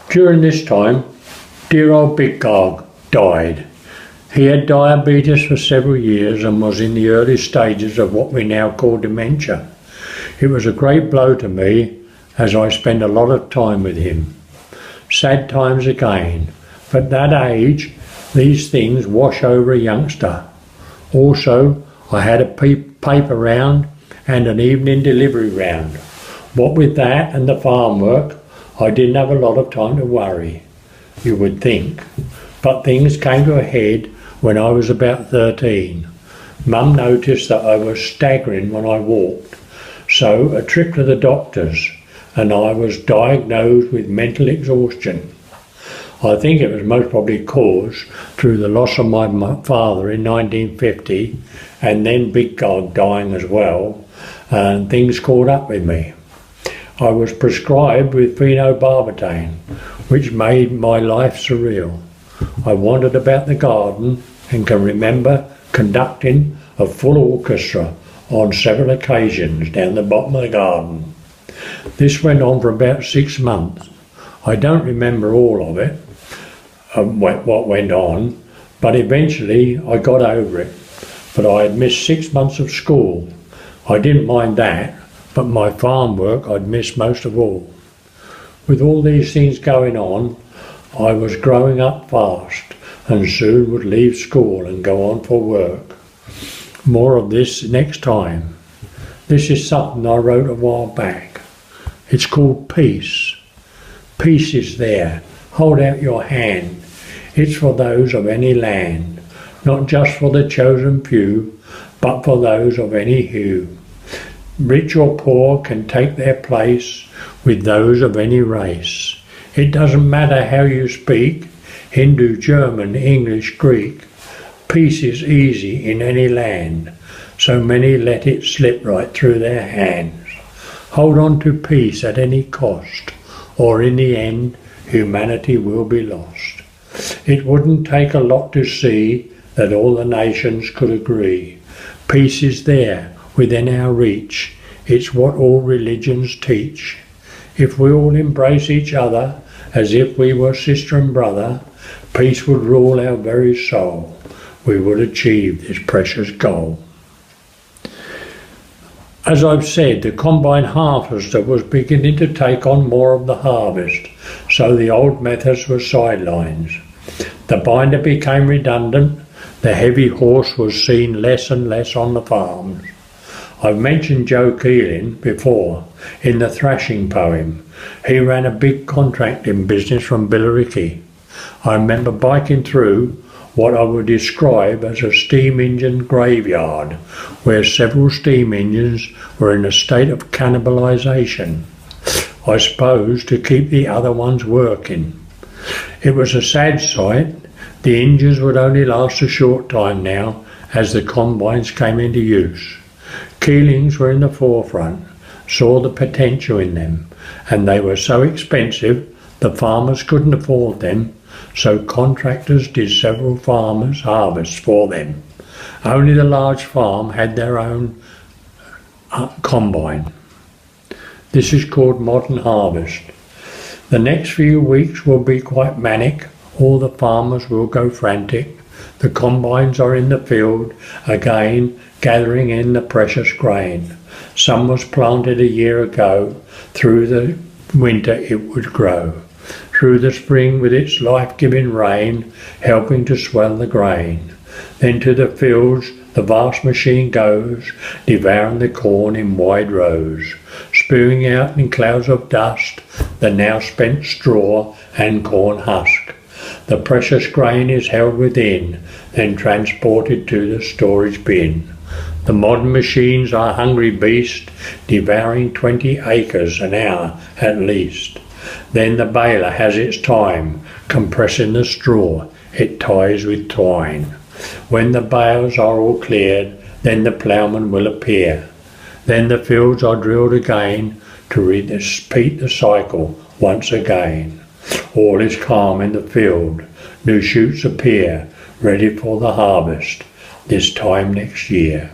During this time, dear old Big Gog died. He had diabetes for several years and was in the early stages of what we now call dementia. It was a great blow to me as I spent a lot of time with him. Sad times again, but at that age, these things wash over a youngster. Also, I had a paper round and an evening delivery round. What with that and the farm work, I didn't have a lot of time to worry, you would think. But things came to a head when I was about 13. Mum noticed that I was staggering when I walked, so a trip to the doctors, and I was diagnosed with mental exhaustion. I think it was most probably caused through the loss of my father in 1950, and then Big Gog dying as well, and things caught up with me. I was prescribed with phenobarbital, which made my life surreal. I wandered about the garden and can remember conducting a full orchestra on several occasions down the bottom of the garden. This went on for about 6 months. I don't remember all of it, what went on, but eventually I got over it. But I had missed 6 months of school. I didn't mind that, but my farm work I'd missed most of all. With all these things going on, I was growing up fast and soon would leave school and go on for work. More of this next time. This is something I wrote a while back. It's called Peace. Peace is there. Hold out your hand. It's for those of any land, not just for the chosen few, but for those of any hue. Rich or poor can take their place with those of any race. It doesn't matter how you speak, Hindu, German, English, Greek. Peace is easy in any land, so many let it slip right through their hands. Hold on to peace at any cost, or in the end, humanity will be lost. It wouldn't take a lot to see that all the nations could agree. Peace is there, within our reach. It's what all religions teach. If we all embrace each other as if we were sister and brother, peace would rule our very soul. We would achieve this precious goal. As I've said, the combine harvester was beginning to take on more of the harvest, so the old methods were sidelines. The binder became redundant, the heavy horse was seen less and less on the farms. I've mentioned Joe Keeling before in the thrashing poem. He ran a big contracting business from Billericay. I remember biking through what I would describe as a steam engine graveyard, where several steam engines were in a state of cannibalisation, I suppose to keep the other ones working. It was a sad sight. The engines would only last a short time now as the combines came into use. Keelings were in the forefront, saw the potential in them, and they were so expensive the farmers couldn't afford them, so contractors did several farmers' harvests for them. Only the large farm had their own combine. This is called modern harvest. The next few weeks will be quite manic. All the farmers will go frantic. The combines are in the field again, gathering in the precious grain. Some was planted a year ago. Through the winter it would grow. Through the spring with its life-giving rain, helping to swell the grain. Then to the fields the vast machine goes, devouring the corn in wide rows, spewing out in clouds of dust the now spent straw and corn husk. The precious grain is held within, then transported to the storage bin. The modern machines are hungry beasts, devouring 20 acres an hour at least. Then the baler has its time, compressing the straw, it ties with twine. When the bales are all cleared, then the ploughman will appear. Then the fields are drilled again to repeat the cycle once again. All is calm in the field, new shoots appear, ready for the harvest, this time next year.